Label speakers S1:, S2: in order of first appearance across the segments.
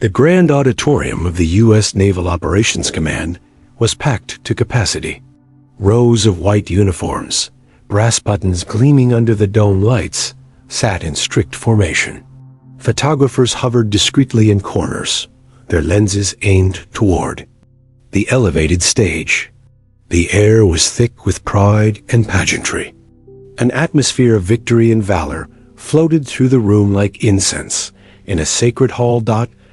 S1: The grand auditorium of the U.S. Naval Operations Command was packed to capacity. Rows of white uniforms, brass buttons gleaming under the dome lights, sat in strict formation. Photographers hovered discreetly in corners, their lenses aimed toward the elevated stage. The air was thick with pride and pageantry. An atmosphere of victory and valor floated through the room like incense. In a sacred hall.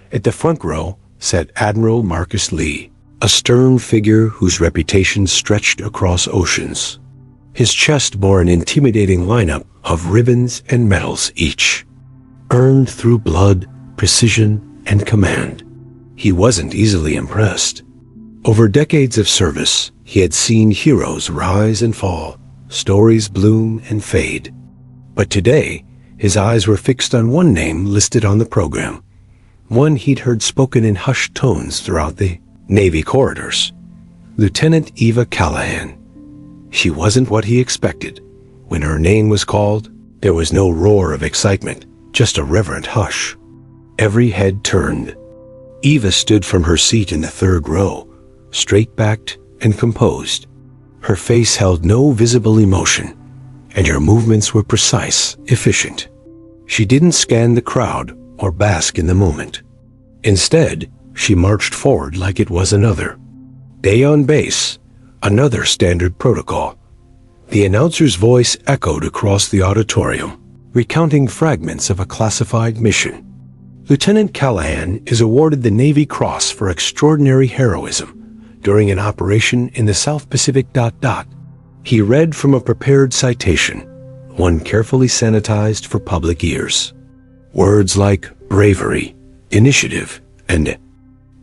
S1: At the front row sat Admiral Marcus Lee, a stern figure whose reputation stretched across oceans. His chest bore an intimidating lineup of ribbons and medals, each earned through blood, precision, and command. He wasn't easily impressed. Over decades of service, he had seen heroes rise and fall, stories bloom and fade. But today, his eyes were fixed on one name listed on the program, one he'd heard spoken in hushed tones throughout the Navy corridors. Lieutenant Eva Callahan. She wasn't what he expected. When her name was called, there was no roar of excitement, just a reverent hush. Every head turned. Eva stood from her seat in the third row, straight-backed and composed. Her face held no visible emotion, and her movements were precise, efficient. She didn't scan the crowd or bask in the moment. Instead, she marched forward like it was another day on base, another standard protocol. The announcer's voice echoed across the auditorium, recounting fragments of a classified mission. Lieutenant Callahan is awarded the Navy Cross for extraordinary heroism during an operation in the South Pacific. He read from a prepared citation, one carefully sanitized for public ears. Words like bravery, initiative, and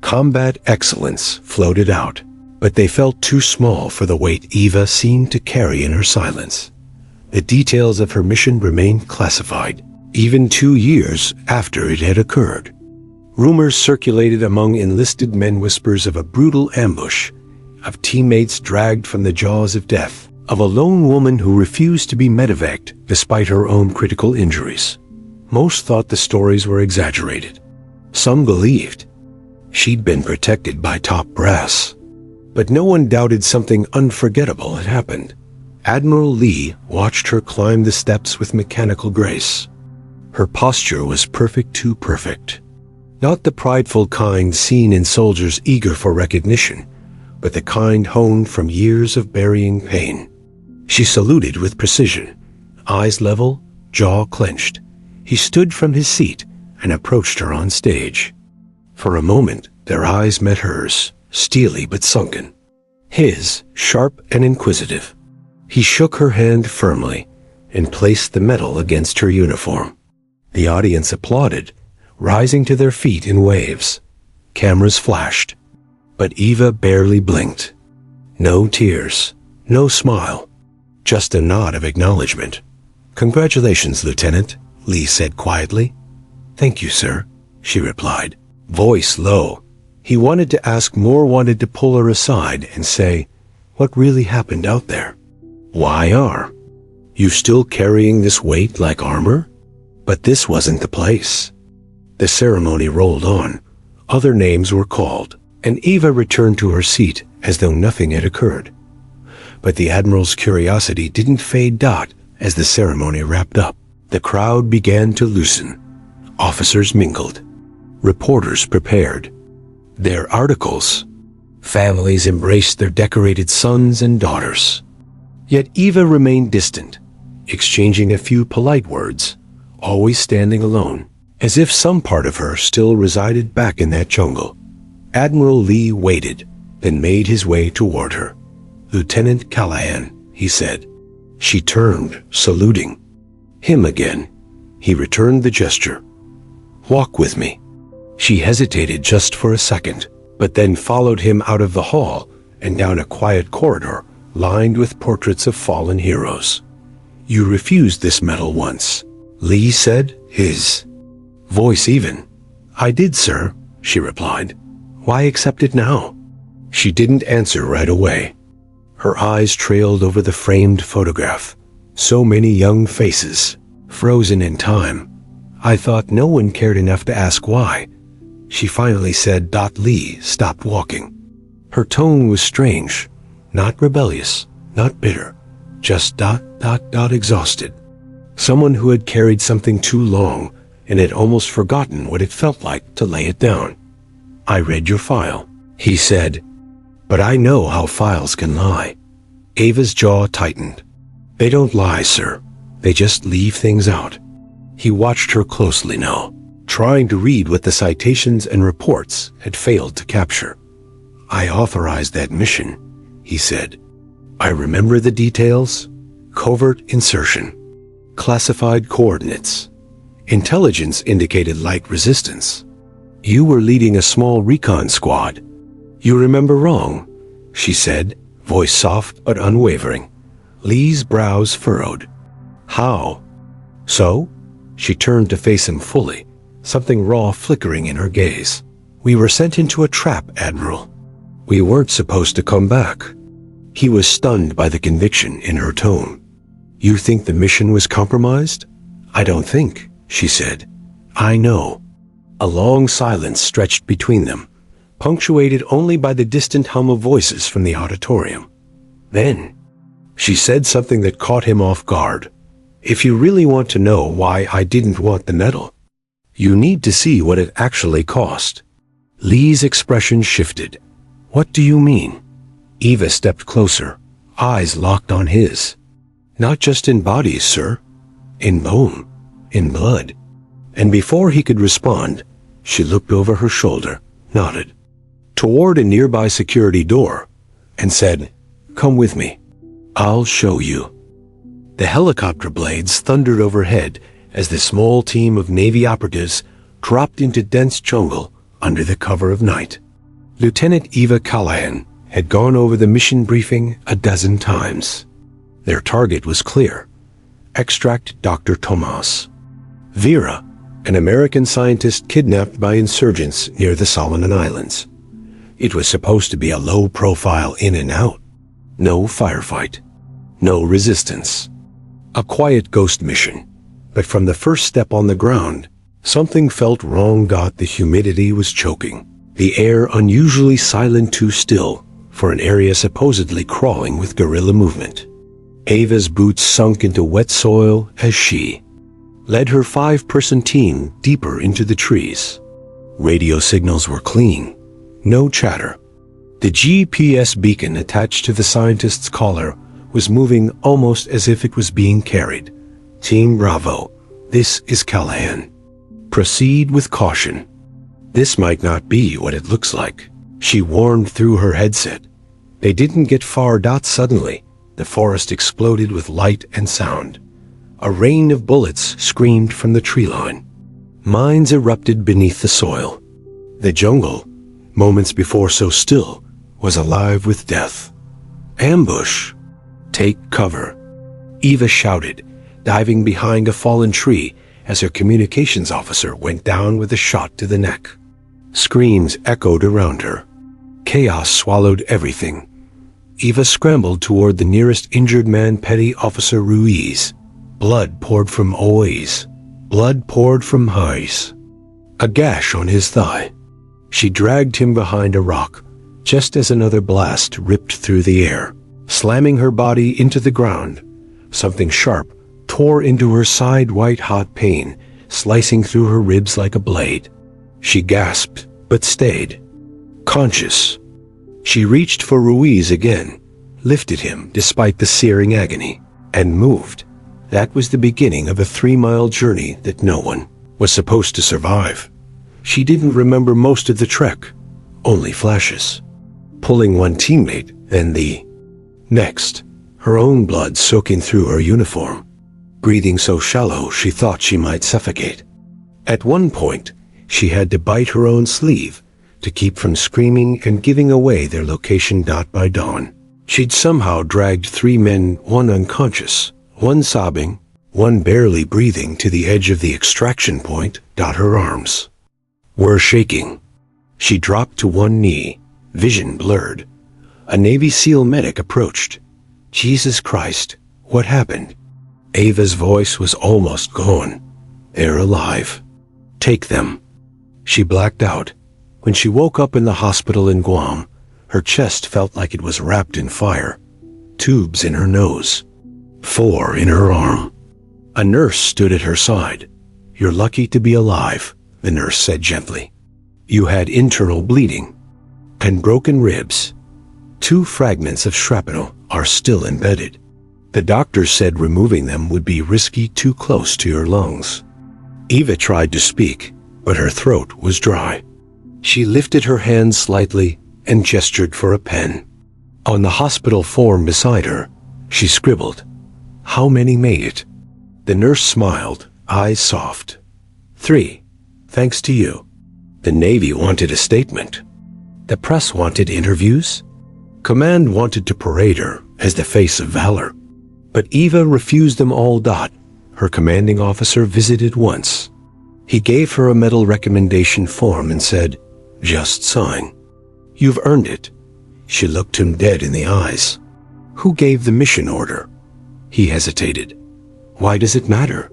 S1: combat excellence floated out, but they felt too small for the weight Eva seemed to carry in her silence. The details of her mission remained classified, even 2 years after it had occurred. Rumors circulated among enlisted men, whispers of a brutal ambush, of teammates dragged from the jaws of death, of a lone woman who refused to be medevaced despite her own critical injuries. Most thought the stories were exaggerated. Some believed she'd been protected by top brass. But no one doubted something unforgettable had happened. Admiral Lee watched her climb the steps with mechanical grace. Her posture was perfect, too perfect. Not the prideful kind seen in soldiers eager for recognition, but the kind honed from years of burying pain. She saluted with precision, eyes level, jaw clenched. He stood from his seat and approached her on stage. For a moment, their eyes met hers, steely but sunken. His, sharp and inquisitive. He shook her hand firmly and placed the medal against her uniform. The audience applauded, rising to their feet in waves. Cameras flashed, but Eva barely blinked. No tears, no smile, just a nod of acknowledgement. "Congratulations, Lieutenant," Lee said quietly. "Thank you, sir," she replied, voice low. He wanted to ask more, wanted to pull her aside and say, "What really happened out there? Why are you still carrying this weight like armor?" But this wasn't the place. The ceremony rolled on. Other names were called, and Eva returned to her seat as though nothing had occurred. But the Admiral's curiosity didn't fade. As the ceremony wrapped up, the crowd began to loosen. Officers mingled. Reporters prepared their articles. Families embraced their decorated sons and daughters. Yet Eva remained distant, exchanging a few polite words, always standing alone, as if some part of her still resided back in that jungle. Admiral Lee waited, then made his way toward her. "Lieutenant Callahan," he said. She turned, saluting. Him again. He returned the gesture. "Walk with me." She hesitated just for a second, but then followed him out of the hall and down a quiet corridor lined with portraits of fallen heroes. "You refused this medal once," Lee said, his voice even. "I did, sir," she replied. "Why accept it now?" She didn't answer right away. Her eyes trailed over the framed photograph. So many young faces, frozen in time. "I thought no one cared enough to ask why. she finally said. Lee stopped walking. Her tone was strange, not rebellious, not bitter, just exhausted. Someone who had carried something too long and had almost forgotten what it felt like to lay it down. I read your file, he said. But I know how files can lie. Ava's jaw tightened. They don't lie, sir. They just leave things out. He watched her closely now, trying to read what the citations and reports had failed to capture. I authorized that mission, he said. I remember the details. Covert insertion. Classified coordinates. Intelligence indicated light resistance. You were leading a small recon squad. You remember wrong, she said, voice soft but unwavering. Lee's brows furrowed. How? So? She turned to face him fully, something raw flickering in her gaze. We were sent into a trap, Admiral. We weren't supposed to come back. He was stunned by the conviction in her tone. You think the mission was compromised? I don't think, she said. I know. A long silence stretched between them, punctuated only by the distant hum of voices from the auditorium. Then, she said something that caught him off guard. If you really want to know why I didn't want the medal, you need to see what it actually cost. Lee's expression shifted. What do you mean? Eva stepped closer, eyes locked on his. Not just in bodies, sir. In bone. In blood. And before he could respond, she looked over her shoulder, nodded, toward a nearby security door, and said, Come with me. I'll show you. The helicopter blades thundered overhead as the small team of Navy operatives dropped into dense jungle under the cover of night. Lieutenant Eva Callahan had gone over the mission briefing a dozen times. Their target was clear. Extract Dr. Tomas. Vera, an American scientist kidnapped by insurgents near the Solomon Islands. It was supposed to be a low-profile in and out. No firefight. No resistance. A quiet ghost mission. But from the first step on the ground, something felt wrong. The humidity was choking. The air unusually silent, too still for an area supposedly crawling with guerrilla movement. Ava's boots sunk into wet soil as she led her 5-person team deeper into the trees. Radio signals were clean. No chatter. The GPS beacon attached to the scientist's collar was moving almost as if it was being carried. Team Bravo, this is Callahan. Proceed with caution. This might not be what it looks like, she warned through her headset. They didn't get far. Suddenly, the forest exploded with light and sound. A rain of bullets screamed from the tree line. Mines erupted beneath the soil. The jungle, moments before so still, was alive with death. Ambush! Take cover! Eva shouted, diving behind a fallen tree as her communications officer went down with a shot to the neck. Screams echoed around her. Chaos swallowed everything. Eva scrambled toward the nearest injured man, Petty Officer Ruiz. Blood poured from Oi's. Blood poured from Hayes. A gash on his thigh. She dragged him behind a rock, just as another blast ripped through the air, slamming her body into the ground. Something sharp tore into her side, white-hot pain, slicing through her ribs like a blade. She gasped, but stayed. Conscious. She reached for Ruiz again, lifted him despite the searing agony, and moved. That was the beginning of a 3-mile journey that no one was supposed to survive. She didn't remember most of the trek, only flashes. Pulling one teammate, then the next, her own blood soaking through her uniform. Breathing so shallow she thought she might suffocate. At one point, she had to bite her own sleeve to keep from screaming and giving away their location. By dawn, she'd somehow dragged 3 men, one unconscious, one sobbing, one barely breathing, to the edge of the extraction point. Her arms were shaking. She dropped to one knee, vision blurred. A Navy SEAL medic approached. Jesus Christ, what happened? Ava's voice was almost gone. They're alive. Take them. She blacked out, When she woke up in the hospital in Guam, her chest felt like it was wrapped in fire. Tubes in her nose. 4 in her arm. A nurse stood at her side. "You're lucky to be alive," the nurse said gently. "You had internal bleeding and broken ribs. 2 fragments of shrapnel are still embedded. The doctor said removing them would be risky, too close to your lungs." Eva tried to speak, but her throat was dry. She lifted her hand slightly and gestured for a pen. On the hospital form beside her, she scribbled, "How many made it?" The nurse smiled, eyes soft. 3, thanks to you. The Navy wanted a statement. The press wanted interviews. Command wanted to parade her as the face of valor. But Eva refused them all. Her commanding officer visited once. He gave her a medal recommendation form and said, "Just sign. You've earned it." She looked him dead in the eyes. "Who gave the mission order?" He hesitated. "Why does it matter?"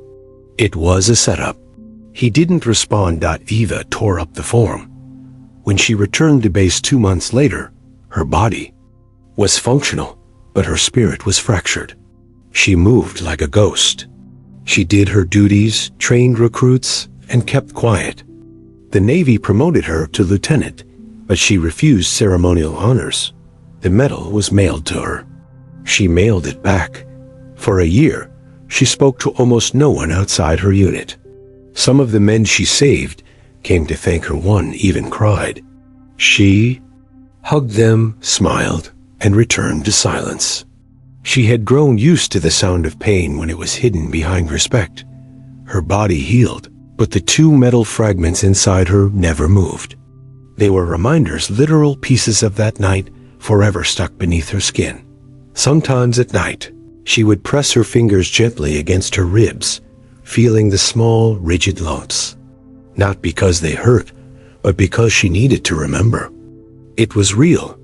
S1: It was a setup. He didn't respond. Eva tore up the form. When she returned to base 2 months later, her body was functional, but her spirit was fractured. She moved like a ghost. She did her duties, trained recruits, and kept quiet. The Navy promoted her to lieutenant, but she refused ceremonial honors. The medal was mailed to her. She mailed it back. For a year, she spoke to almost no one outside her unit. Some of the men she saved came to thank her. One even cried. She hugged them, smiled, and returned to silence. She had grown used to the sound of pain when it was hidden behind respect. Her body healed, but the 2 metal fragments inside her never moved. They were reminders, literal pieces of that night, forever stuck beneath her skin. Sometimes at night, she would press her fingers gently against her ribs, feeling the small, rigid lumps. Not because they hurt, but because she needed to remember. It was real.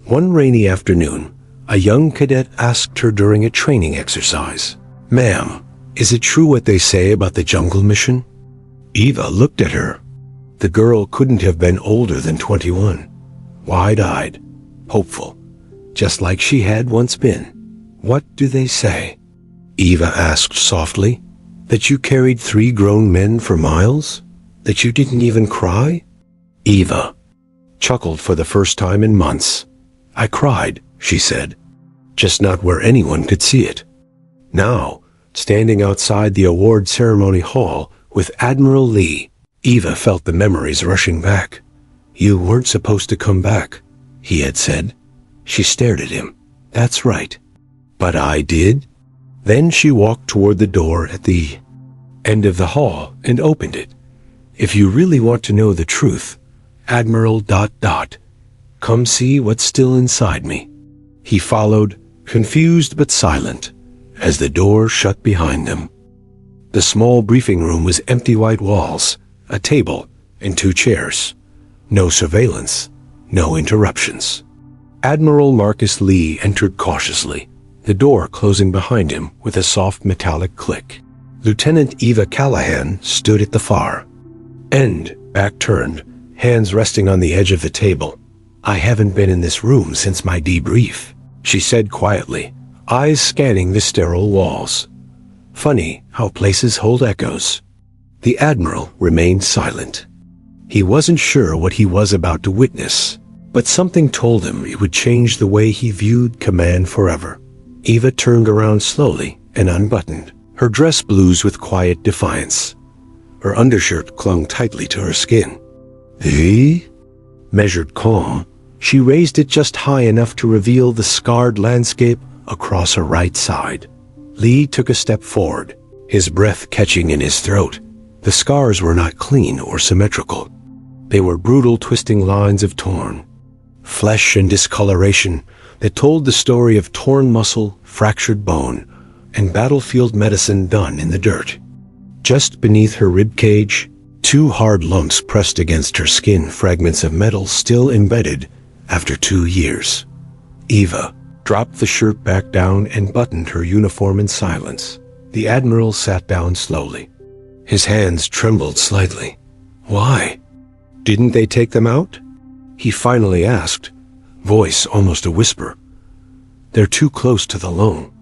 S1: One rainy afternoon, a young cadet asked her during a training exercise, "Ma'am, is it true what they say about the jungle mission?" Eva looked at her. The girl couldn't have been older than 21, wide-eyed, hopeful, just like she had once been. "What do they say?" Eva asked softly. "That you carried 3 grown men for miles? That you didn't even cry?" Eva chuckled for the first time in months. "I cried," she said, "just not where anyone could see it." Now, standing outside the award ceremony hall with Admiral Lee, Eva felt the memories rushing back. "You weren't supposed to come back," he had said. She stared at him. "That's right." "But I did." Then she walked toward the door at the end of the hall and opened it. "If you really want to know the truth, Admiral ... come see what's still inside me." He followed, confused but silent, as the door shut behind them. The small briefing room was empty. White walls, a table, and 2 chairs. No surveillance, no interruptions. Admiral Marcus Lee entered cautiously, the door closing behind him with a soft metallic click. Lieutenant Eva Callahan stood at the far end, back turned, hands resting on the edge of the table. "I haven't been in this room since my debrief," she said quietly, eyes scanning the sterile walls. "Funny how places hold echoes." The Admiral remained silent. He wasn't sure what he was about to witness, but something told him it would change the way he viewed command forever. Eva turned around slowly and unbuttoned, her dress blues with quiet defiance. Her undershirt clung tightly to her skin. Measured calm, she raised it just high enough to reveal the scarred landscape across her right side. Lee took a step forward, his breath catching in his throat. The scars were not clean or symmetrical. They were brutal, twisting lines of torn flesh and discoloration that told the story of torn muscle, fractured bone, and battlefield medicine done in the dirt. Just beneath her rib cage, 2 hard lumps pressed against her skin, fragments of metal still embedded after 2 years. Eva dropped the shirt back down and buttoned her uniform in silence. The Admiral sat down slowly. His hands trembled slightly. "Why?" Didn't they take them out? He finally asked, voice almost a whisper. They're too close to the lung.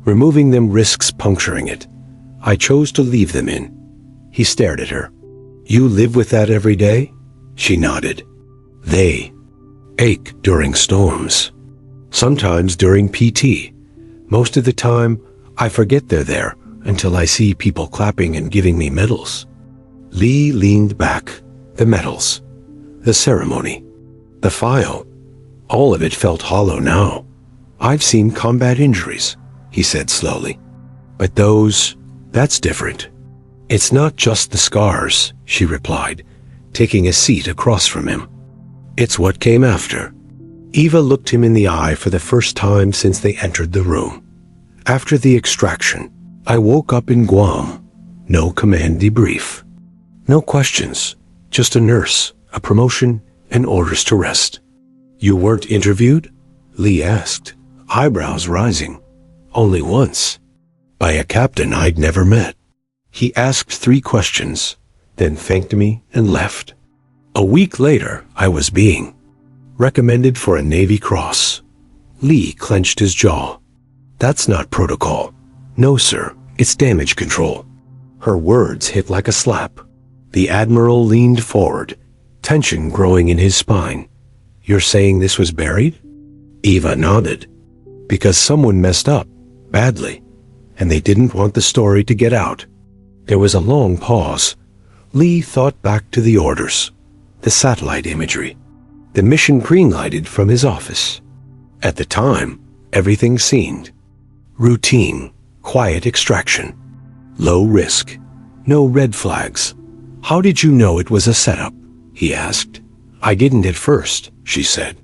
S1: Removing them risks puncturing it. I chose to leave them in. He stared at her. You live with that every day? She nodded. They ache during storms. Sometimes during PT. Most of the time, I forget they're there until I see people clapping and giving me medals. Lee leaned back. The medals. The ceremony. The file. All of it felt hollow now. I've seen combat injuries, he said slowly. But that's different. It's not just the scars, she replied, taking a seat across from him. It's what came after. Eva looked him in the eye for the first time since they entered the room. After the extraction, I woke up in Guam. No command debrief. No questions, just a nurse, a promotion, and orders to rest. You weren't interviewed? Lee asked, eyebrows rising. Only once. By a captain I'd never met. He asked 3 questions, then thanked me and left. A week later, I was being recommended for a Navy Cross. Lee clenched his jaw. That's not protocol. No, sir, it's damage control. Her words hit like a slap. The Admiral leaned forward, tension growing in his spine. You're saying this was buried? Eva nodded. Because someone messed up, badly, and they didn't want the story to get out. There was a long pause. Lee thought back to the orders, the satellite imagery, the mission green-lighted from his office. At the time, everything seemed routine, quiet extraction, low risk, no red flags. How did you know it was a setup? He asked. I didn't at first, she said.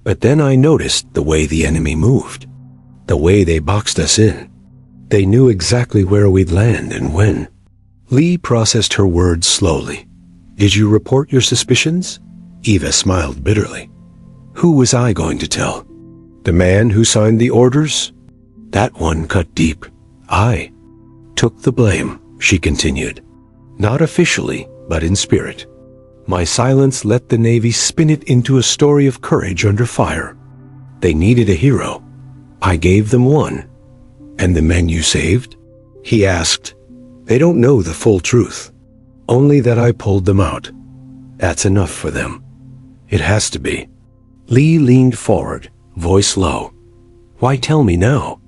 S1: But then I noticed the way the enemy moved, the way they boxed us in. They knew exactly where we'd land and when. Lee processed her words slowly. Did you report your suspicions? Eva smiled bitterly. Who was I going to tell? The man who signed the orders? That one cut deep. I took the blame, she continued. Not officially, but in spirit. My silence let the Navy spin it into a story of courage under fire. They needed a hero. I gave them one. And the men you saved? He asked. They don't know the full truth. Only that I pulled them out. That's enough for them. It has to be. Lee leaned forward, voice low. Why tell me now?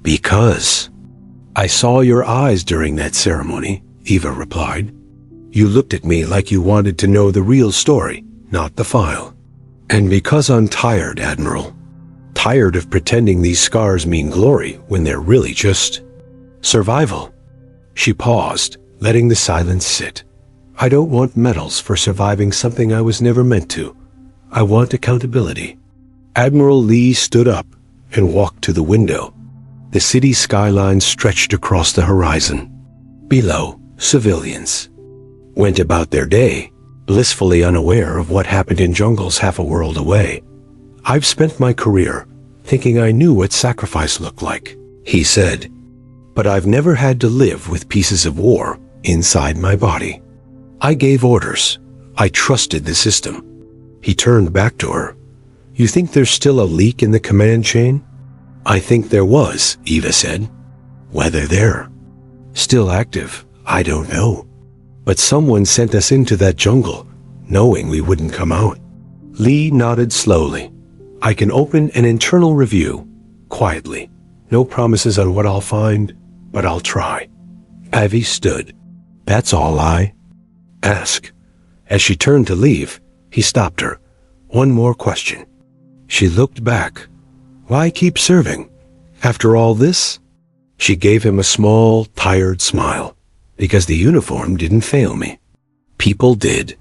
S1: Because I saw your eyes during that ceremony, Eva replied. You looked at me like you wanted to know the real story, not the file. And because I'm tired, Admiral. Tired of pretending these scars mean glory when they're really just survival. She paused, letting the silence sit. I don't want medals for surviving something I was never meant to. I want accountability. Admiral Lee stood up and walked to the window. The city skyline stretched across the horizon. Below, civilians went about their day, blissfully unaware of what happened in jungles half a world away. I've spent my career thinking I knew what sacrifice looked like, he said. But I've never had to live with pieces of war inside my body. I gave orders. I trusted the system. He turned back to her. You think there's still a leak in the command chain? I think there was, Eva said. Whether they're still active, I don't know. But someone sent us into that jungle, knowing we wouldn't come out. Lee nodded slowly. I can open an internal review, quietly. No promises on what I'll find, but I'll try. Avi stood. That's all I ask. As she turned to leave, he stopped her. One more question. She looked back. Why keep serving? After all this? She gave him a small, tired smile. Because the uniform didn't fail me. People did.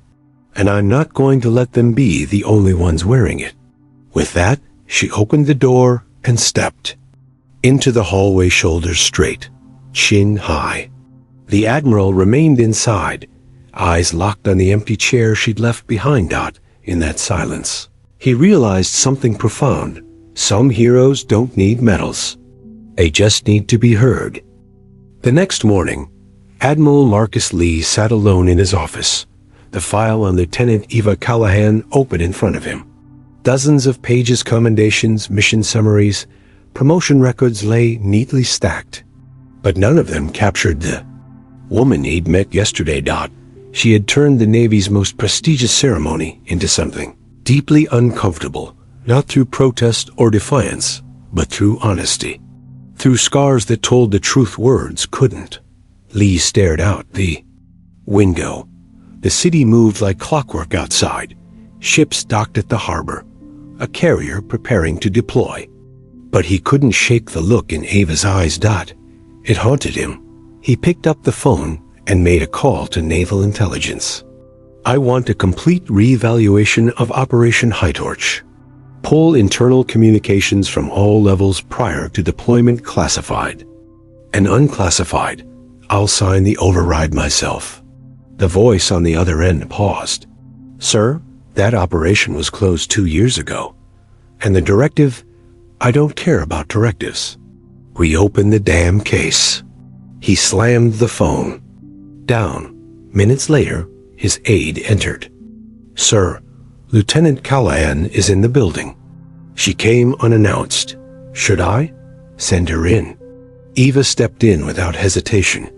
S1: And I'm not going to let them be the only ones wearing it. With that, she opened the door and stepped into the hallway, shoulders straight, chin high. The Admiral remained inside, eyes locked on the empty chair she'd left behind Dot in that silence. He realized something profound. Some heroes don't need medals. They just need to be heard. The next morning, Admiral Marcus Lee sat alone in his office, the file on Lieutenant Eva Callahan open in front of him. Dozens of pages, commendations, mission summaries, promotion records lay neatly stacked. But none of them captured the woman he'd met yesterday. She had turned the Navy's most prestigious ceremony into something deeply uncomfortable, not through protest or defiance, but through honesty. Through scars that told the truth words couldn't. Lee stared out the window. The city moved like clockwork outside. Ships docked at the harbor, a carrier preparing to deploy. But he couldn't shake the look in Ava's eyes. It haunted him. He picked up the phone and made a call to Naval Intelligence. I want a complete reevaluation of Operation Hightorch. Pull internal communications from all levels prior to deployment classified. And unclassified, I'll sign the override myself. The voice on the other end paused. Sir, that operation was closed 2 years ago. And the directive, I don't care about directives. Reopen the damn case. He slammed the phone down. Minutes later, his aide entered. Sir, Lieutenant Callahan is in the building. She came unannounced. Should I? Send her in. Eva stepped in without hesitation,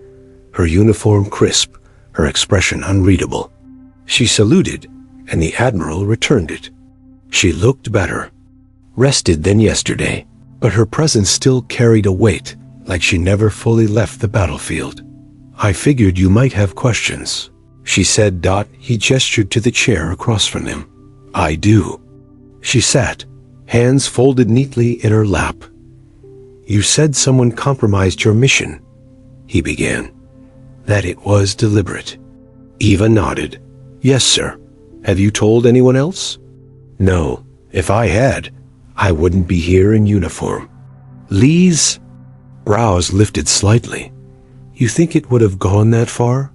S1: her uniform crisp, her expression unreadable. She saluted, and the Admiral returned it. She looked better, rested than yesterday, but her presence still carried a weight, like she never fully left the battlefield. I figured you might have questions, she said. He gestured to the chair across from him. I do. She sat, hands folded neatly in her lap. You said someone compromised your mission, he began. That it was deliberate. Eva nodded. Yes, sir. Have you told anyone else? No. If I had, I wouldn't be here in uniform. Lee's brows lifted slightly. You think it would have gone that far?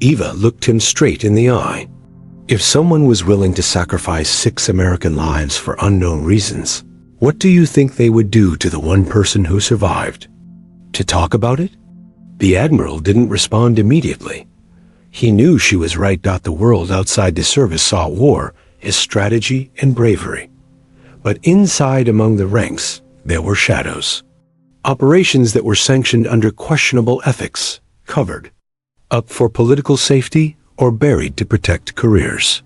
S1: Eva looked him straight in the eye. If someone was willing to sacrifice 6 American lives for unknown reasons, what do you think they would do to the one person who survived? To talk about it? The Admiral didn't respond immediately. He knew she was right. The world outside the service saw war as strategy and bravery. But inside among the ranks, there were shadows. Operations that were sanctioned under questionable ethics, covered up for political safety or buried to protect careers.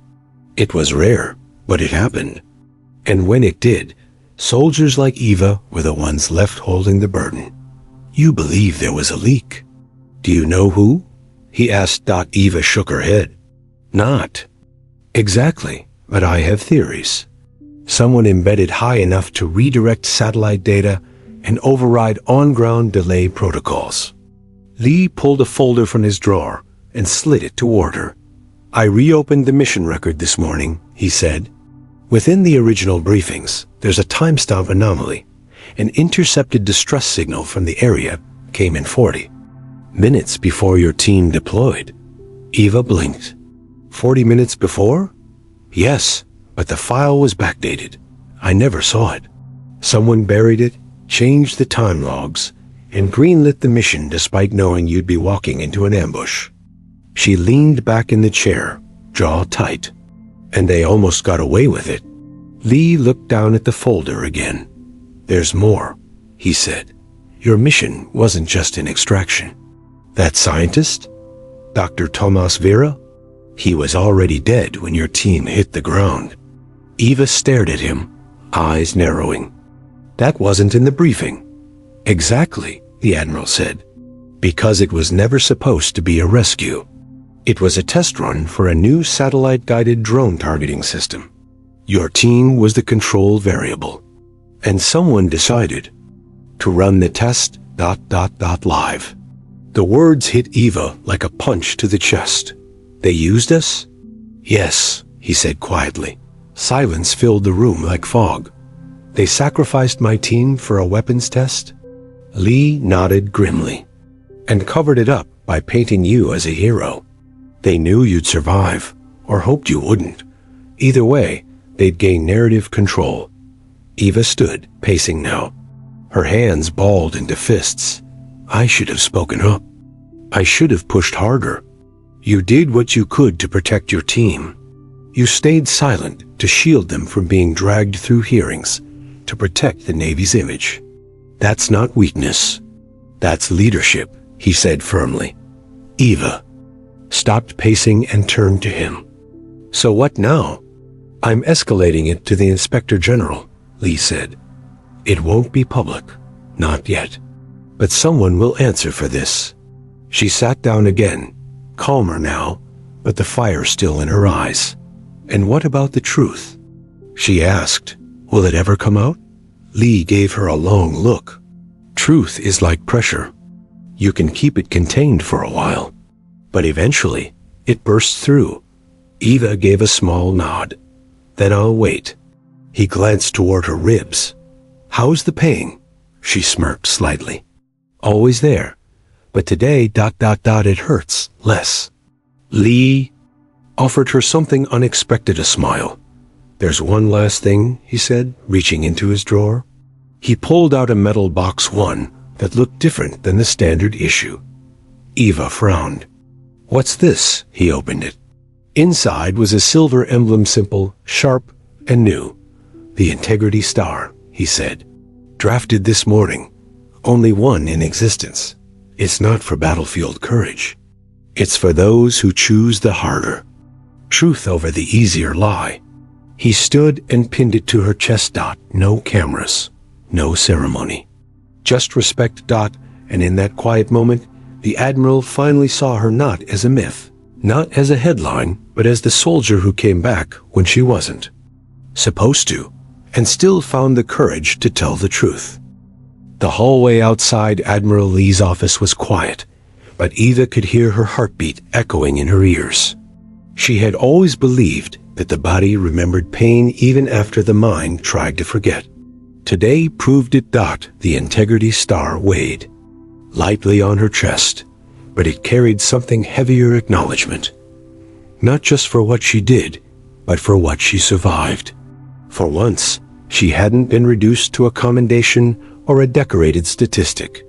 S1: It was rare, but it happened. And when it did, soldiers like Eva were the ones left holding the burden. You believe there was a leak. Do you know who? He asked. Eva shook her head. Not exactly, but I have theories. Someone embedded high enough to redirect satellite data and override on-ground delay protocols. Lee pulled a folder from his drawer and slid it toward her. I reopened the mission record this morning, he said. Within the original briefings, there's a timestamp anomaly. An intercepted distress signal from the area came in 40 minutes before your team deployed. Eva blinked. 40 minutes before? Yes, but the file was backdated. I never saw it. Someone buried it, changed the time logs, and greenlit the mission despite knowing you'd be walking into an ambush. She leaned back in the chair, jaw tight. And they almost got away with it. Lee looked down at the folder again. There's more, he said. Your mission wasn't just an extraction. That scientist, Dr. Tomas Vera, he was already dead when your team hit the ground. Eva stared at him, eyes narrowing. That wasn't in the briefing. Exactly, the Admiral said. Because it was never supposed to be a rescue. It was a test run for a new satellite-guided drone targeting system. Your team was the control variable. And someone decided to run the test ... live. The words hit Eva like a punch to the chest. They used us? Yes, he said quietly. Silence filled the room like fog. They sacrificed my team for a weapons test? Lee nodded grimly. And covered it up by painting you as a hero. They knew you'd survive, or hoped you wouldn't. Either way, they'd gain narrative control. Eva stood, pacing now. Her hands balled into fists. I should have spoken up. I should have pushed harder. You did what you could to protect your team. You stayed silent to shield them from being dragged through hearings, to protect the Navy's image. That's not weakness. That's leadership, he said firmly. Eva stopped pacing and turned to him. So what now? I'm escalating it to the Inspector General, Lee said. It won't be public, not yet. But someone will answer for this. She sat down again, calmer now, but the fire still in her eyes. And what about the truth? She asked. Will it ever come out? Lee gave her a long look. Truth is like pressure. You can keep it contained for a while, but eventually it bursts through. Eva gave a small nod. Then I'll wait. He glanced toward her ribs. How's the pain? She smirked slightly. Always there. But today, it hurts less. Lee offered her something unexpected, a smile. There's one last thing, he said, reaching into his drawer. He pulled out a metal box one that looked different than the standard issue. Eva frowned. What's this? He opened it. Inside was a silver emblem, simple, sharp, and new. The Integrity Star, he said. Drafted this morning. Only one in existence. It's not for battlefield courage. It's for those who choose the harder. Truth over the easier lie. He stood and pinned it to her chest. No cameras. No ceremony. Just respect. And in that quiet moment, the Admiral finally saw her not as a myth, not as a headline, but as the soldier who came back when she wasn't supposed to, and still found the courage to tell the truth. The hallway outside Admiral Lee's office was quiet, but Eva could hear her heartbeat echoing in her ears. She had always believed that the body remembered pain even after the mind tried to forget. Today proved it. The Integrity Star weighed lightly on her chest, but it carried something heavier: acknowledgement. Not just for what she did, but for what she survived. For once, she hadn't been reduced to a commendation or a decorated statistic.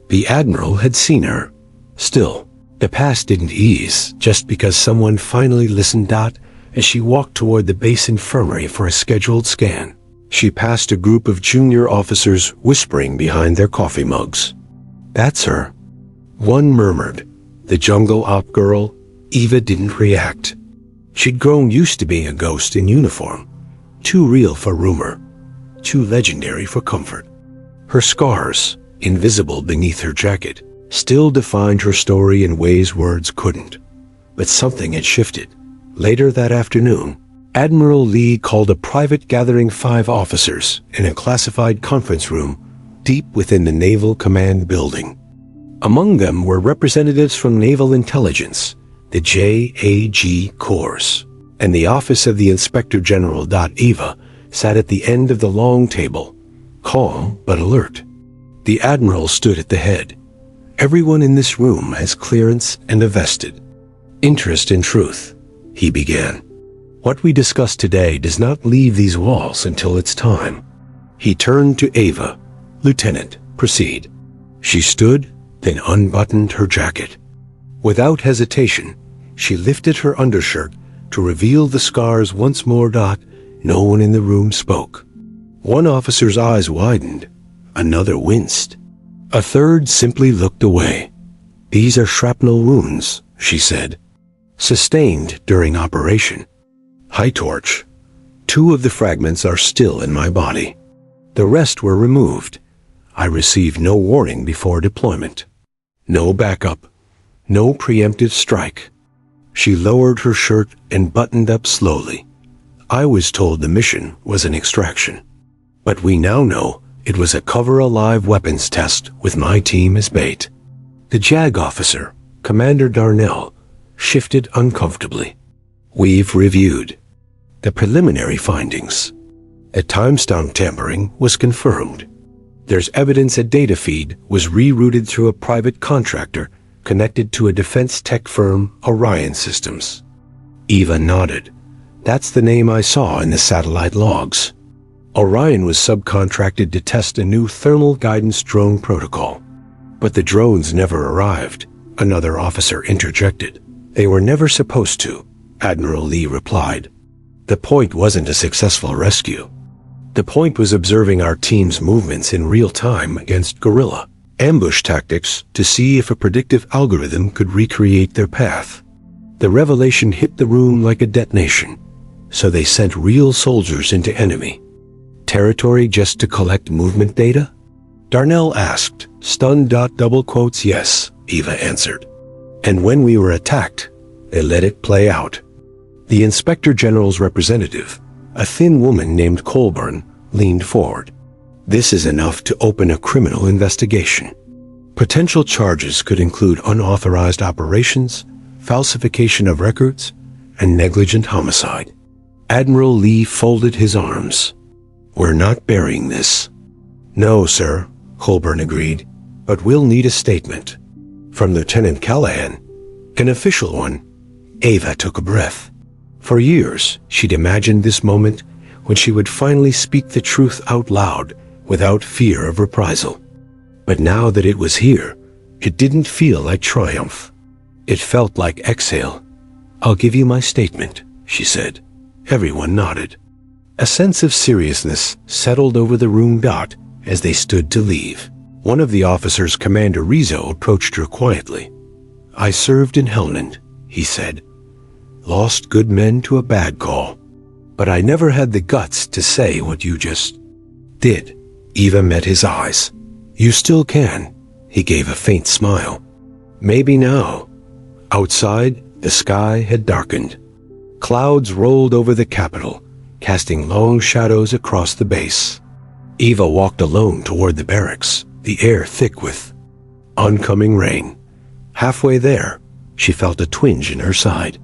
S1: The Admiral had seen her. Still, the past didn't ease just because someone finally listened. As she walked toward the base infirmary for a scheduled scan, she passed a group of junior officers whispering behind their coffee mugs. That's her. One murmured. The jungle op girl. Eva didn't react. She'd grown used to being a ghost in uniform. Too real for rumor. Too legendary for comfort. Her scars, invisible beneath her jacket, still defined her story in ways words couldn't. But something had shifted. Later that afternoon, Admiral Lee called a private gathering 5 officers in a classified conference room deep within the Naval Command building. Among them were representatives from Naval Intelligence, the JAG Corps, and the Office of the Inspector General. Eva sat at the end of the long table, calm but alert. The Admiral stood at the head. Everyone in this room has clearance and a vested interest in truth, he began. What we discuss today does not leave these walls until it's time. He turned to Eva. Lieutenant, proceed. She stood, then unbuttoned her jacket. Without hesitation, she lifted her undershirt to reveal the scars once more. No one in the room spoke. One officer's eyes widened. Another winced. A third simply looked away. These are shrapnel wounds, she said. Sustained during operation. High torch. 2 of the fragments are still in my body. The rest were removed. I received no warning before deployment. No backup. No preemptive strike. She lowered her shirt and buttoned up slowly. I was told the mission was an extraction. But we now know it was a cover-alive weapons test with my team as bait. The JAG officer, Commander Darnell, shifted uncomfortably. We've reviewed the preliminary findings. A timestamp tampering was confirmed. There's evidence a data feed was rerouted through a private contractor connected to a defense tech firm, Orion Systems. Eva nodded. That's the name I saw in the satellite logs. Orion was subcontracted to test a new thermal guidance drone protocol. But the drones never arrived, another officer interjected. They were never supposed to, Admiral Lee replied. The point wasn't a successful rescue. The point was observing our team's movements in real time against guerrilla ambush tactics to see if a predictive algorithm could recreate their path. The revelation hit the room like a detonation, so they sent real soldiers into enemy territory just to collect movement data? Darnell asked, stunned. Double quotes, yes, Eva answered. And when we were attacked, they let it play out. The Inspector General's representative, a thin woman named Colburn, leaned forward. This is enough to open a criminal investigation. Potential charges could include unauthorized operations, falsification of records, and negligent homicide. Admiral Lee folded his arms. We're not burying this. No, sir, Colburn agreed, but we'll need a statement. From Lieutenant Callahan, an official one. Ava took a breath. For years, she'd imagined this moment when she would finally speak the truth out loud without fear of reprisal. But now that it was here, it didn't feel like triumph. It felt like exhale. I'll give you my statement, she said. Everyone nodded. A sense of seriousness settled over the room. As they stood to leave, one of the officers, Commander Rizzo, approached her quietly. I served in Helmand, he said. Lost good men to a bad call. But I never had the guts to say what you just did. Eva met his eyes. You still can. He gave a faint smile. Maybe now. Outside, the sky had darkened. Clouds rolled over the capital, casting long shadows across the base. Eva walked alone toward the barracks, the air thick with oncoming rain. Halfway there, she felt a twinge in her side.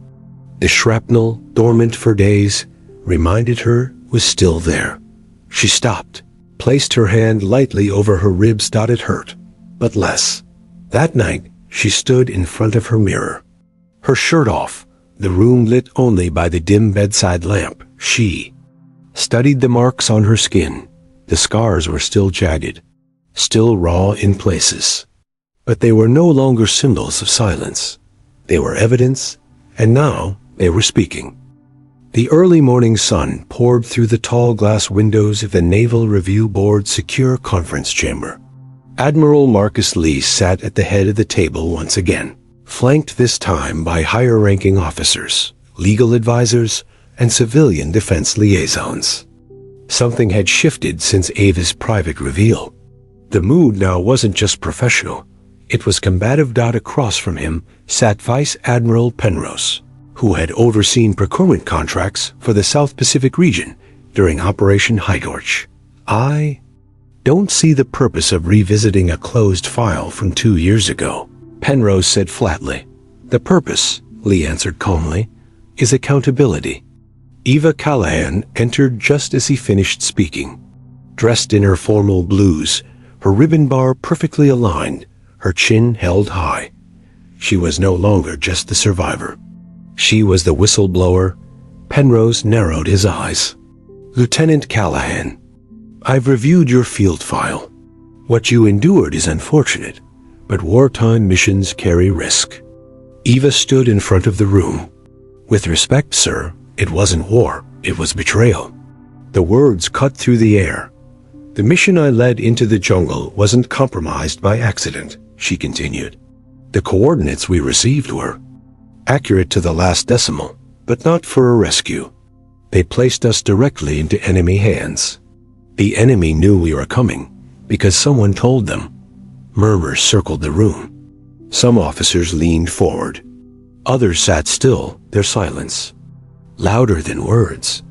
S1: The shrapnel, dormant for days, reminded her was still there. She stopped, placed her hand lightly over her ribs. It hurt, but less. That night, she stood in front of her mirror. Her shirt off, the room lit only by the dim bedside lamp. She studied the marks on her skin. The scars were still jagged, still raw in places. But they were no longer symbols of silence. They were evidence, and now they were speaking. The early morning sun poured through the tall glass windows of the Naval Review Board's secure conference chamber. Admiral Marcus Lee sat at the head of the table once again, flanked this time by higher-ranking officers, legal advisors, and civilian defense liaisons. Something had shifted since Ava's private reveal. The mood now wasn't just professional. It was combative. Across from him sat Vice Admiral Penrose, who had overseen procurement contracts for the South Pacific region during Operation Hightorch. I don't see the purpose of revisiting a closed file from 2 years ago, Penrose said flatly. The purpose, Lee answered calmly, is accountability. Eva Callahan entered just as he finished speaking. Dressed in her formal blues, her ribbon bar perfectly aligned, her chin held high. She was no longer just the survivor. She was the whistleblower. Penrose narrowed his eyes. Lieutenant Callahan, I've reviewed your field file. What you endured is unfortunate, but wartime missions carry risk. Eva stood in front of the room. With respect, sir, it wasn't war, it was betrayal. The words cut through the air. The mission I led into the jungle wasn't compromised by accident, she continued. The coordinates we received were accurate to the last decimal, but not for a rescue. They placed us directly into enemy hands. The enemy knew we were coming, because someone told them. Murmurs circled the room. Some officers leaned forward. Others sat still, their silence louder than words.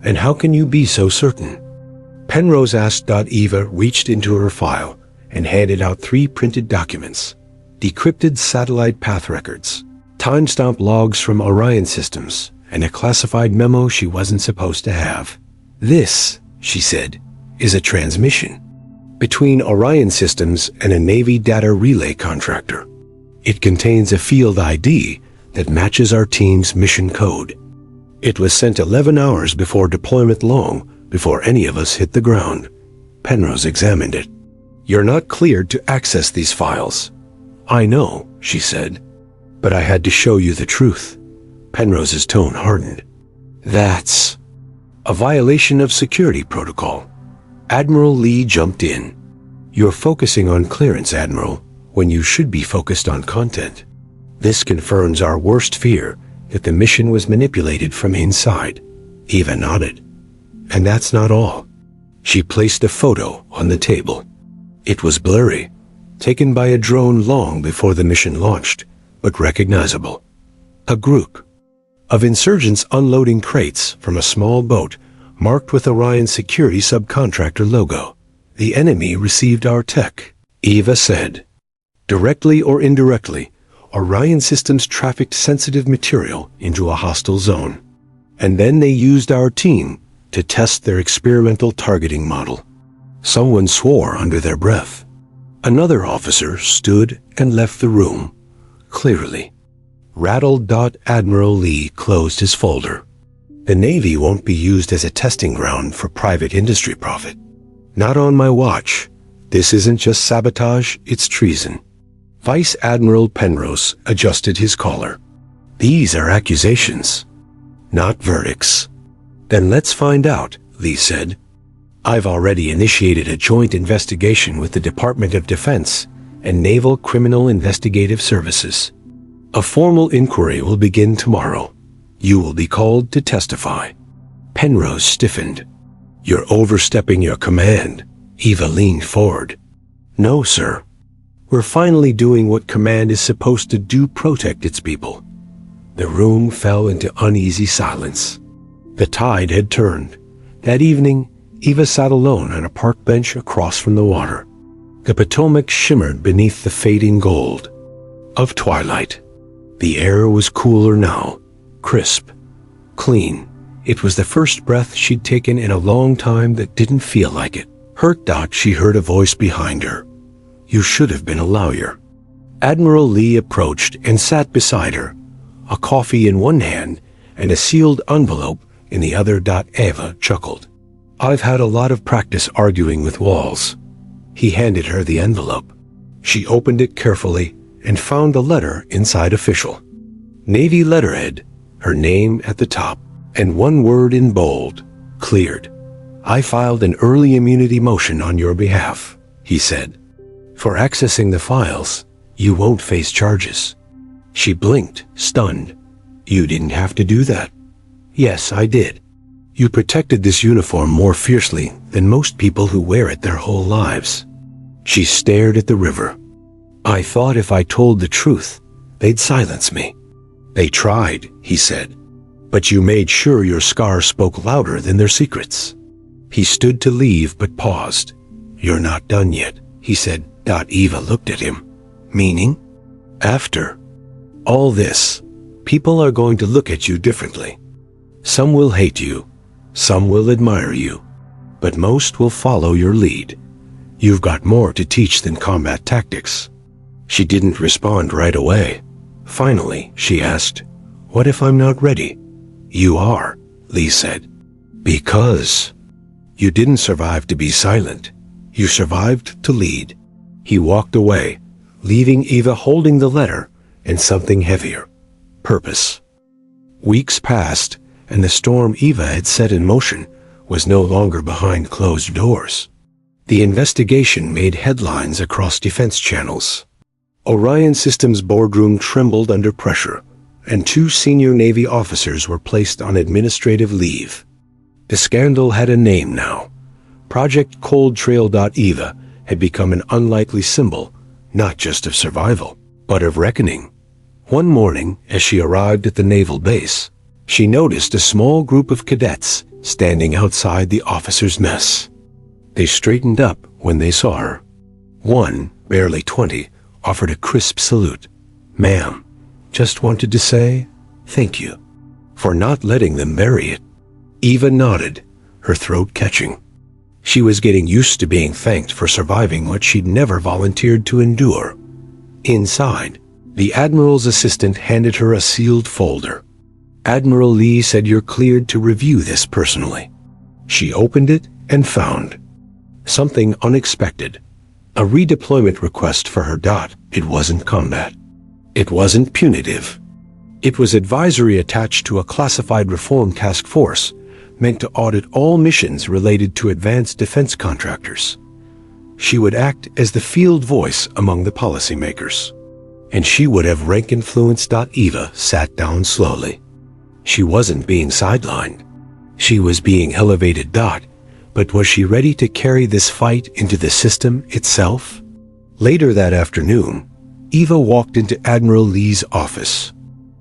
S1: And how can you be so certain? Penrose asked. Eva reached into her file and handed out 3 printed documents. Decrypted satellite path records, timestamp logs from Orion systems, and a classified memo she wasn't supposed to have. This, she said, is a transmission between Orion systems and a Navy data relay contractor. It contains a field ID that matches our team's mission code. It was sent 11 hours before deployment, long before any of us hit the ground. Penrose examined it. You're not cleared to access these files. I know, she said. But I had to show you the truth. Penrose's tone hardened. That's a violation of security protocol. Admiral Lee jumped in. You're focusing on clearance, Admiral, when you should be focused on content. This confirms our worst fear that the mission was manipulated from inside. Eva nodded. And that's not all. She placed a photo on the table. It was blurry, taken by a drone long before the mission launched, but recognizable. A group of insurgents unloading crates from a small boat marked with Orion's security subcontractor logo. The enemy received our tech, Eva said. Directly or indirectly, Orion Systems trafficked sensitive material into a hostile zone. And then they used our team to test their experimental targeting model. Someone swore under their breath. Another officer stood and left the room, clearly. Rattled. Admiral Lee closed his folder. The Navy won't be used as a testing ground for private industry profit. Not on my watch. This isn't just sabotage, it's treason. Vice Admiral Penrose adjusted his collar. These are accusations, not verdicts. Then let's find out, Lee said. I've already initiated a joint investigation with the Department of Defense and Naval Criminal Investigative Services. A formal inquiry will begin tomorrow. You will be called to testify. Penrose stiffened. You're overstepping your command. Eva leaned forward. No, sir. We're finally doing what command is supposed to do: protect its people. The room fell into uneasy silence. The tide had turned. That evening, Eva sat alone on a park bench across from the water. The Potomac shimmered beneath the fading gold of twilight. The air was cooler now, crisp, clean. It was the first breath she'd taken in a long time that didn't feel like it. Hurt. She heard a voice behind her. You should have been a lawyer. Admiral Lee approached and sat beside her, a coffee in one hand and a sealed envelope in the other. Eva chuckled. I've had a lot of practice arguing with walls. He handed her the envelope. She opened it carefully and found a letter inside: official. Navy letterhead, her name at the top, and one word in bold: cleared. I filed an early immunity motion on your behalf, he said. For accessing the files, you won't face charges. She blinked, stunned. You didn't have to do that. Yes, I did. You protected this uniform more fiercely than most people who wear it their whole lives. She stared at the river. I thought if I told the truth, they'd silence me. They tried, he said. But you made sure your scar spoke louder than their secrets. He stood to leave but paused. You're not done yet, he said. Eva looked at him. Meaning? After all this, people are going to look at you differently. Some will hate you, some will admire you, but most will follow your lead. You've got more to teach than combat tactics. She didn't respond right away. Finally, she asked, what if I'm not ready? You are, Lee said. Because you didn't survive to be silent. You survived to lead. He walked away, leaving Eva holding the letter and something heavier: purpose. Weeks passed, and the storm Eva had set in motion was no longer behind closed doors. The investigation made headlines across defense channels. Orion Systems' boardroom trembled under pressure, and 2 senior Navy officers were placed on administrative leave. The scandal had a name now. Project Cold Trail. Eva had become an unlikely symbol, not just of survival, but of reckoning. One morning, as she arrived at the naval base, she noticed a small group of cadets standing outside the officers' mess. They straightened up when they saw her. One, barely 20, offered a crisp salute. Ma'am, just wanted to say thank you for not letting them bury it. Eva nodded, her throat catching. She was getting used to being thanked for surviving what she'd never volunteered to endure. Inside, the Admiral's assistant handed her a sealed folder. Admiral Lee said you're cleared to review this personally. She opened it and found something unexpected. A redeployment request for her. It wasn't combat. It wasn't punitive. It was advisory attached to a classified reform task force meant to audit all missions related to advanced defense contractors. She would act as the field voice among the policymakers. And she would have rank influence. Eva sat down slowly. She wasn't being sidelined. She was being elevated. But was she ready to carry this fight into the system itself? Later that afternoon, Eva walked into Admiral Lee's office.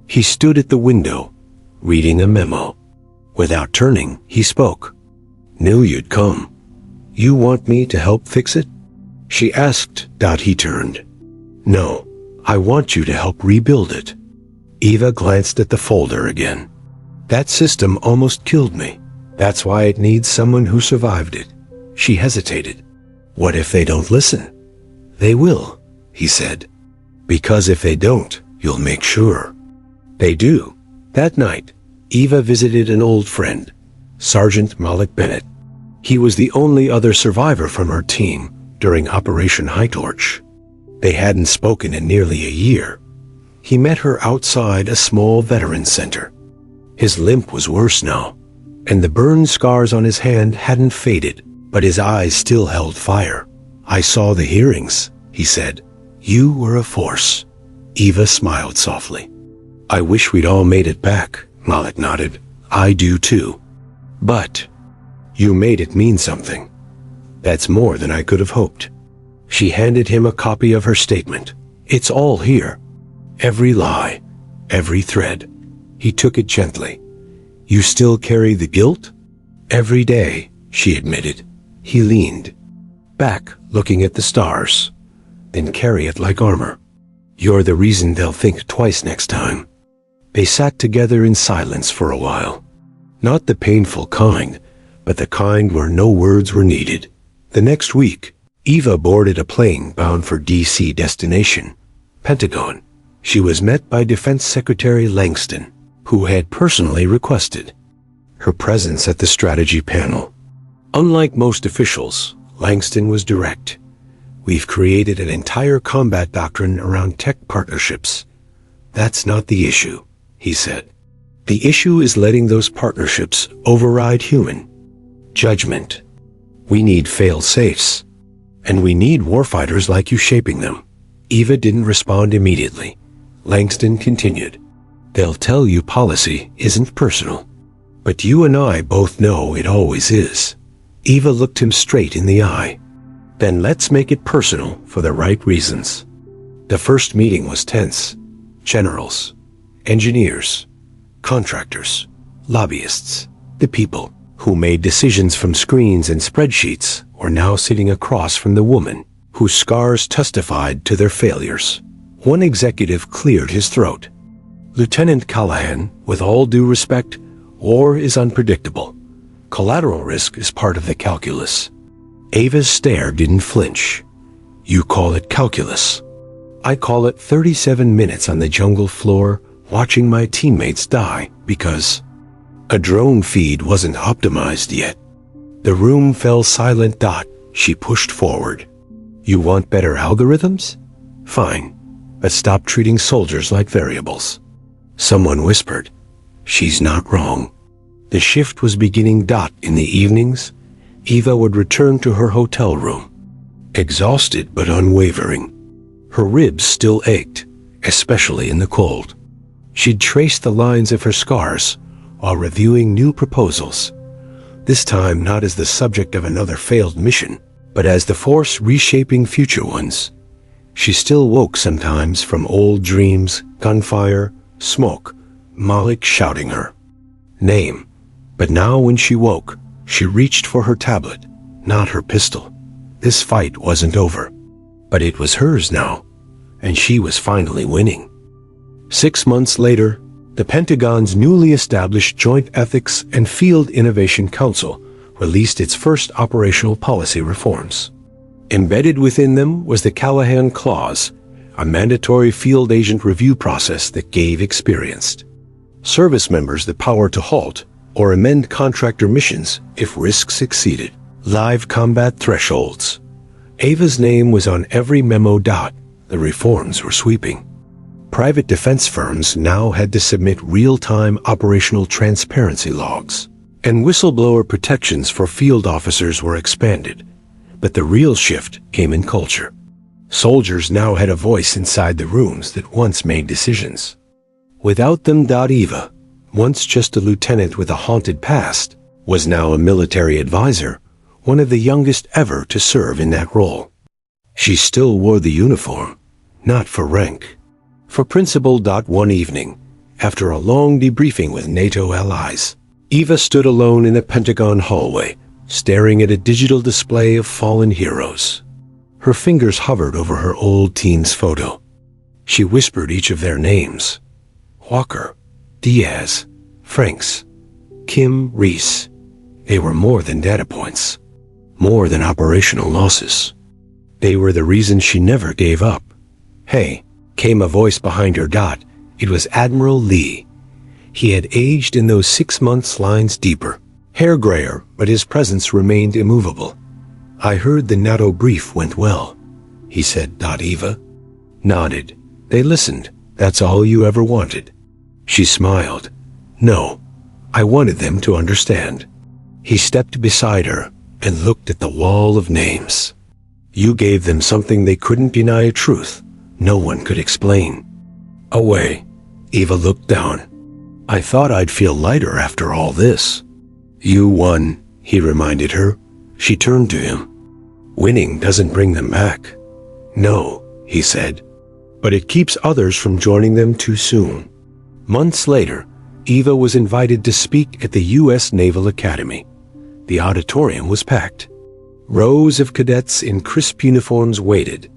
S1: He stood at the window, reading a memo. Without turning, he spoke. "Knew you'd come. You want me to help fix it?" she asked. He turned. "No, I want you to help rebuild it." Eva glanced at the folder again. "That system almost killed me. That's why it needs someone who survived it." She hesitated. "What if they don't listen?" "They will," he said. "Because if they don't, you'll make sure." They do. That night, Eva visited an old friend, Sergeant Malik Bennett. He was the only other survivor from her team during Operation High Torch. They hadn't spoken in nearly a year. He met her outside a small veterans center. His limp was worse now, and the burn scars on his hand hadn't faded, but his eyes still held fire. "I saw the hearings," he said. "You were a force." Eva smiled softly. "I wish we'd all made it back," Malik nodded. "I do too. But you made it mean something. That's more than I could have hoped." She handed him a copy of her statement. "It's all here. Every lie, every thread." He took it gently. "You still carry the guilt?" "Every day," she admitted. He leaned back, looking at the stars. "Then carry it like armor. You're the reason they'll think twice next time." They sat together in silence for a while. Not the painful kind, but the kind where no words were needed. The next week, Eva boarded a plane bound for D.C. destination, Pentagon. She was met by Defense Secretary Langston, who had personally requested her presence at the strategy panel. Unlike most officials, Langston was direct. "We've created an entire combat doctrine around tech partnerships. That's not the issue," he said. "The issue is letting those partnerships override human judgment. We need fail-safes, and we need warfighters like you shaping them." Eva didn't respond immediately. Langston continued. "They'll tell you policy isn't personal, but you and I both know it always is." Eva looked him straight in the eye. "Then let's make it personal for the right reasons." The first meeting was tense. Generals, engineers, contractors, lobbyists, the people who made decisions from screens and spreadsheets were now sitting across from the woman whose scars testified to their failures. One executive cleared his throat. "Lieutenant Callahan, with all due respect, war is unpredictable. Collateral risk is part of the calculus." Ava's stare didn't flinch. "You call it calculus. I call it 37 minutes on the jungle floor watching my teammates die because a drone feed wasn't optimized yet." The room fell silent. She pushed forward. "You want better algorithms? Fine, but stop treating soldiers like variables." Someone whispered, "She's not wrong." The shift was beginning. In the evenings, Eva would return to her hotel room, exhausted but unwavering. Her ribs still ached, especially in the cold. She'd trace the lines of her scars while reviewing new proposals, this time not as the subject of another failed mission, but as the force reshaping future ones. She still woke sometimes from old dreams, gunfire, smoke, Malik shouting her name. But now when she woke, she reached for her tablet, not her pistol. This fight wasn't over, but it was hers now, and she was finally winning. 6 months later, the Pentagon's newly established Joint Ethics and Field Innovation Council released its first operational policy reforms. Embedded within them was the Callahan Clause, a mandatory field agent review process that gave experienced service members the power to halt or amend contractor missions if risks exceeded live combat thresholds. Ava's name was on every memo. The reforms were sweeping, private defense firms now had to submit real-time operational transparency logs, and whistleblower protections for field officers were expanded. But the real shift came in culture. Soldiers now had a voice inside the rooms that once made decisions. Without them, Eva, once just a lieutenant with a haunted past, was now a military advisor, one of the youngest ever to serve in that role. She still wore the uniform, not for rank. For principle. One evening, after a long debriefing with NATO allies, Eva stood alone in a Pentagon hallway, staring at a digital display of fallen heroes. Her fingers hovered over her old teens photo. She whispered each of their names: Walker, Diaz, Franks, Kim, Reese. They were more than data points, more than operational losses. They were the reason she never gave up. Hey, came a voice behind her. It was Admiral Lee. He had aged in those 6 months lines deeper, hair grayer, but his presence remained immovable. I heard the NATO brief went well, he said. Eva nodded. They listened. That's all you ever wanted. She smiled. No, I wanted them to understand. He stepped beside her and looked at the wall of names. You gave them something they couldn't deny, a truth no one could explain. Away. Eva looked down. I thought I'd feel lighter after all this. You won, he reminded her. She turned to him. Winning doesn't bring them back. No, he said, but it keeps others from joining them too soon. Months later, Eva was invited to speak at the U.S. Naval Academy. The auditorium was packed. Rows of cadets in crisp uniforms waited,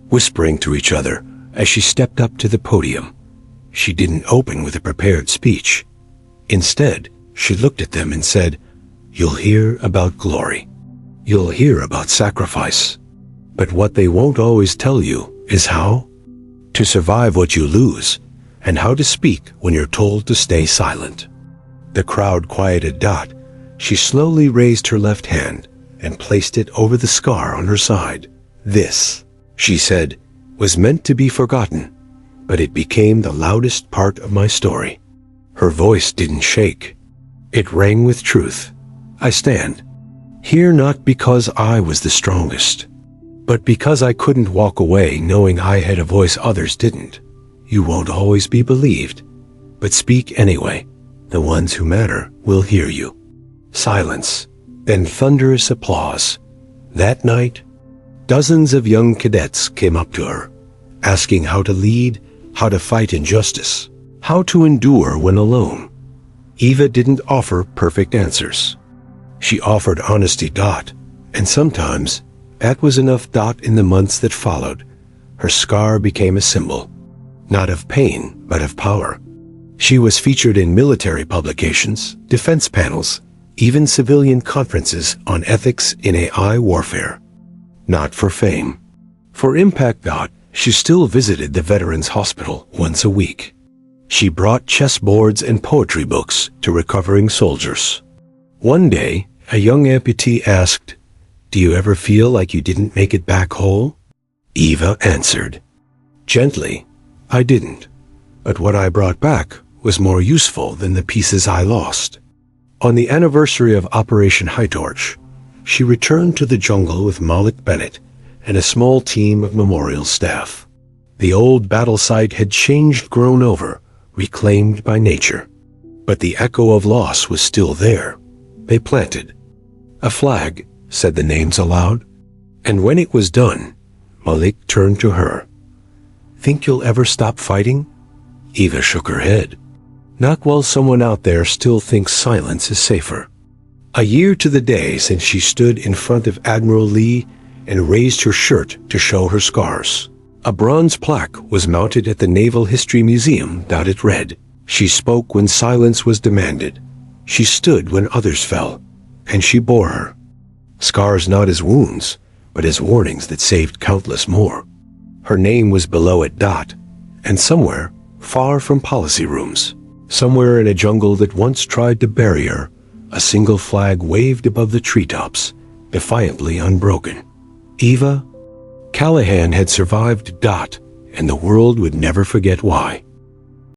S1: whispering to each other as she stepped up to the podium. She didn't open with a prepared speech. Instead, she looked at them and said, You'll hear about glory. You'll hear about sacrifice. But what they won't always tell you is how to survive what you lose, and how to speak when you're told to stay silent. The crowd quieted. She slowly raised her left hand and placed it over the scar on her side. This, she said, was meant to be forgotten, but it became the loudest part of my story. Her voice didn't shake. It rang with truth. I stand here not because I was the strongest, but because I couldn't walk away knowing I had a voice others didn't. You won't always be believed, but speak anyway. The ones who matter will hear you. Silence, then thunderous applause. That night, dozens of young cadets came up to her, asking how to lead, how to fight injustice, how to endure when alone. Eva didn't offer perfect answers. She offered honesty. And sometimes that was enough. In the months that followed, her scar became a symbol, not of pain, but of power. She was featured in military publications, defense panels, even civilian conferences on ethics in AI warfare. Not for fame. For impact. She still visited the Veterans Hospital once a week. She brought chessboards and poetry books to recovering soldiers. One day, a young amputee asked, Do you ever feel like you didn't make it back whole? Eva answered, gently, I didn't. But what I brought back was more useful than the pieces I lost. On the anniversary of Operation High Torch, she returned to the jungle with Malik Bennett and a small team of memorial staff. The old battle site had changed, grown over, reclaimed by nature. But the echo of loss was still there. They planted a flag, said the names aloud. And when it was done, Malik turned to her. Think you'll ever stop fighting? Eva shook her head. Not while someone out there still thinks silence is safer. A year to the day since she stood in front of Admiral Lee and raised her shirt to show her scars. A bronze plaque was mounted at the Naval History Museum. It read, She spoke when silence was demanded. She stood when others fell, and she bore her. Scars not as wounds, but as warnings that saved countless more. Her name was below it. And somewhere, far from policy rooms, somewhere in a jungle that once tried to bury her, a single flag waved above the treetops, defiantly unbroken. Eva Callahan had survived. and the world would never forget why.